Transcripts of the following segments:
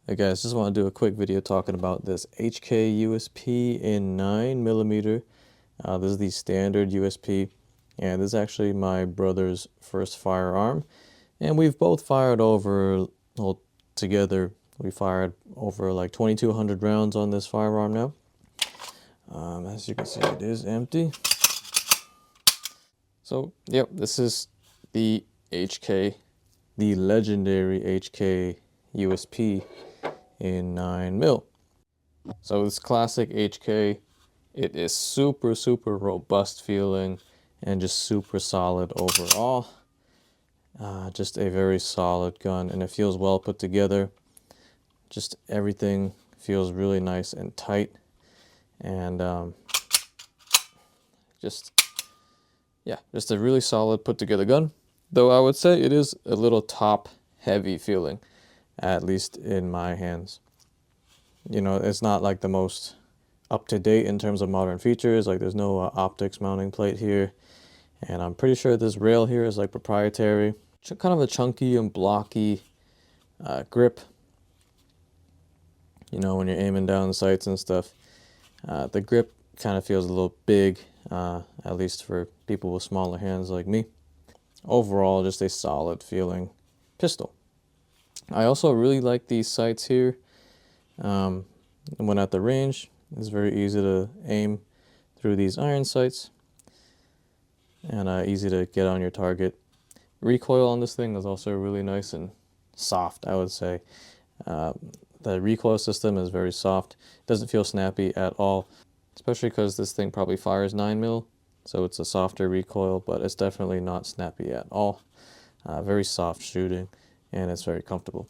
Hey guys, just want to do a quick video talking about this HK USP in 9mm. This is the standard USP, and this is actually my brother's first firearm. And we've both fired over, well, together, we fired over like 2,200 rounds on this firearm now. As you can see, it is empty. So, yep, this is the HK, the legendary HK USP in 9mm. So this classic HK, it is super robust feeling and just super solid overall. Just a very solid gun, and it feels well put together. Just everything feels really nice and tight, and just a really solid put together gun. Though I would say it is a little top heavy feeling, at least in my hands. You know, it's not like the most up to date in terms of modern features. Like there's no optics mounting plate here, and I'm pretty sure this rail here is like proprietary. Kind of a chunky and blocky grip. You know, when you're aiming down the sights and stuff, the grip kind of feels a little big, at least for people with smaller hands like me. Overall, just a solid feeling pistol. I also really like these sights here. When at the range, it's very easy to aim through these iron sights, and easy to get on your target. Recoil on this thing is also really nice and soft, I would say. The recoil system is very soft. It doesn't feel snappy at all, especially because this thing probably fires 9mm, so it's a softer recoil, but it's definitely not snappy at all. Very soft shooting, and it's very comfortable.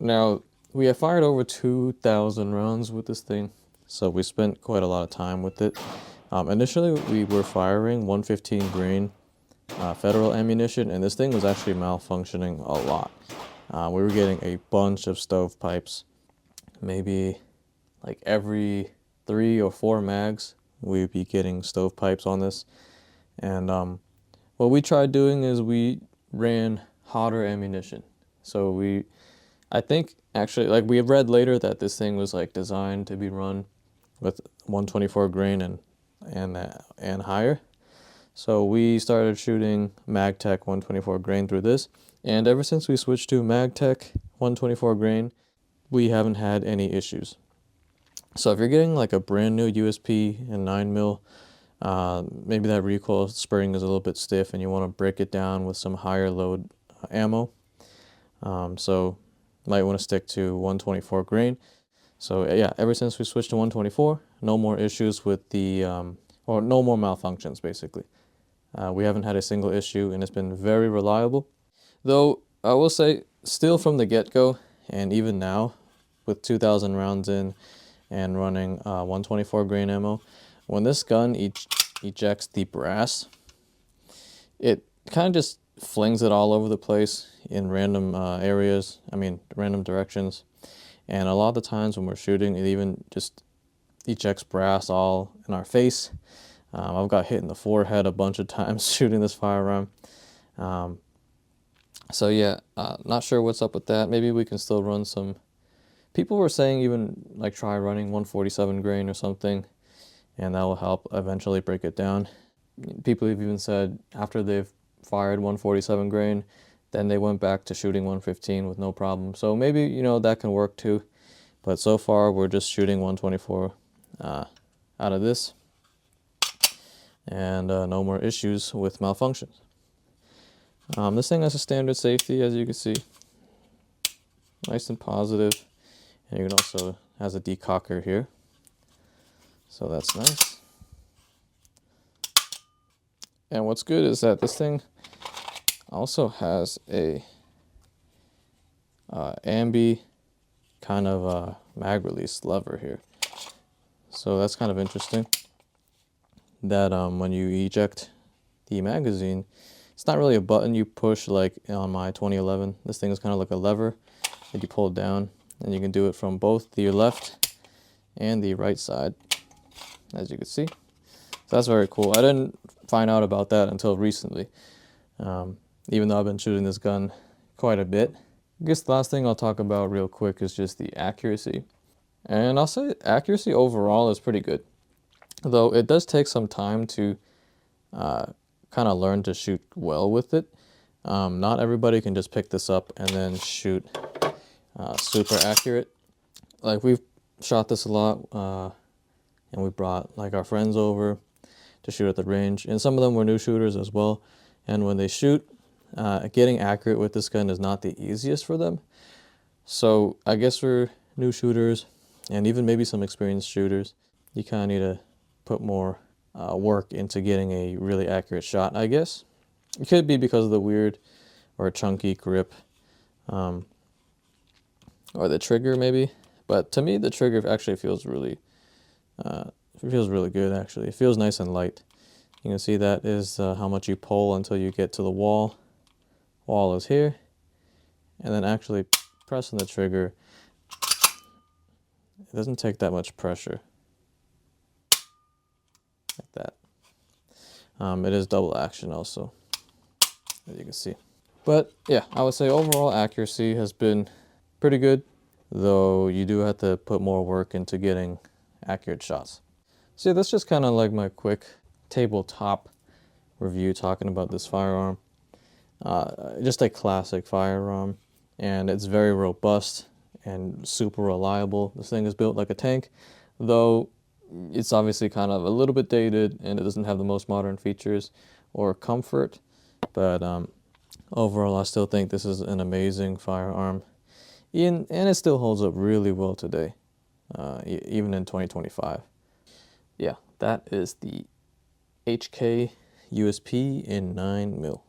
Now, we have fired over 2,000 rounds with this thing, so we spent quite a lot of time with it. Initially, we were firing 115 grain federal ammunition, and this thing was actually malfunctioning a lot. We were getting a bunch of stovepipes. Maybe like every 3 or 4 mags, we'd be getting stovepipes on this. And what we tried doing is we ran hotter ammunition. So I think actually, like we have read later that this thing was like designed to be run with 124 grain and higher. So we started shooting MagTech 124 grain through this, and ever since we switched to MagTech 124 grain, we haven't had any issues. So if you're getting like a brand new USP in 9mm, maybe that recoil spring is a little bit stiff and you want to break it down with some higher load ammo, so might want to stick to 124 grain. So yeah, ever since we switched to 124, no more issues with the, or no more malfunctions basically. We haven't had a single issue, and it's been very reliable. Though I will say, still from the get-go, and even now, with 2,000 rounds in and running 124 grain ammo, when this gun ejects the brass, it kind of just flings it all over the place in random areas, random directions. And a lot of the times when we're shooting, it even just ejects brass all in our face. I've got hit in the forehead a bunch of times shooting this firearm. So yeah, not sure what's up with that. Maybe we can still run some. People were saying even like try running 147 grain or something, and that will help eventually break it down. People have even said after they've fired 147 grain, then they went back to shooting 115 with no problem. So maybe, you know, that can work too. But so far we're just shooting 124 out of this. And no more issues with malfunctions. This thing has a standard safety, as you can see. Nice and positive. And you can also, has a decocker here. So that's nice. And what's good is that this thing also has a ambi kind of mag release lever here. So that's kind of interesting. That when you eject the magazine, it's not really a button you push like on my 2011. This thing is kind of like a lever that you pull down, and you can do it from both the left and the right side, as you can see. So that's very cool. I didn't find out about that until recently, even though I've been shooting this gun quite a bit. I guess the last thing I'll talk about real quick is just the accuracy. And I'll say accuracy overall is pretty good, though it does take some time to kind of learn to shoot well with it. Not everybody can just pick this up and then shoot super accurate. Like, we've shot this a lot, and we brought like our friends over to shoot at the range, and some of them were new shooters as well. And when they shoot, getting accurate with this gun is not the easiest for them. So I guess for new shooters, and even maybe some experienced shooters, you kind of need to put more work into getting a really accurate shot, I guess. It could be because of the weird or chunky grip, or the trigger maybe. But to me, the trigger actually feels really good, actually. It feels nice and light. You can see that is how much you pull until you get to the wall. Wall is here. And then actually pressing the trigger, it doesn't take that much pressure. Like that. It is double action also, as you can see. But yeah, I would say overall accuracy has been pretty good, though you do have to put more work into getting accurate shots. So yeah, that's just kind of like my quick tabletop review talking about this firearm. Just a classic firearm, and it's very robust and super reliable. This thing is built like a tank, though it's obviously kind of a little bit dated and it doesn't have the most modern features or comfort, but overall I still think this is an amazing firearm, and it still holds up really well today, even in 2025. Yeah, that is the HK USP in 9mm.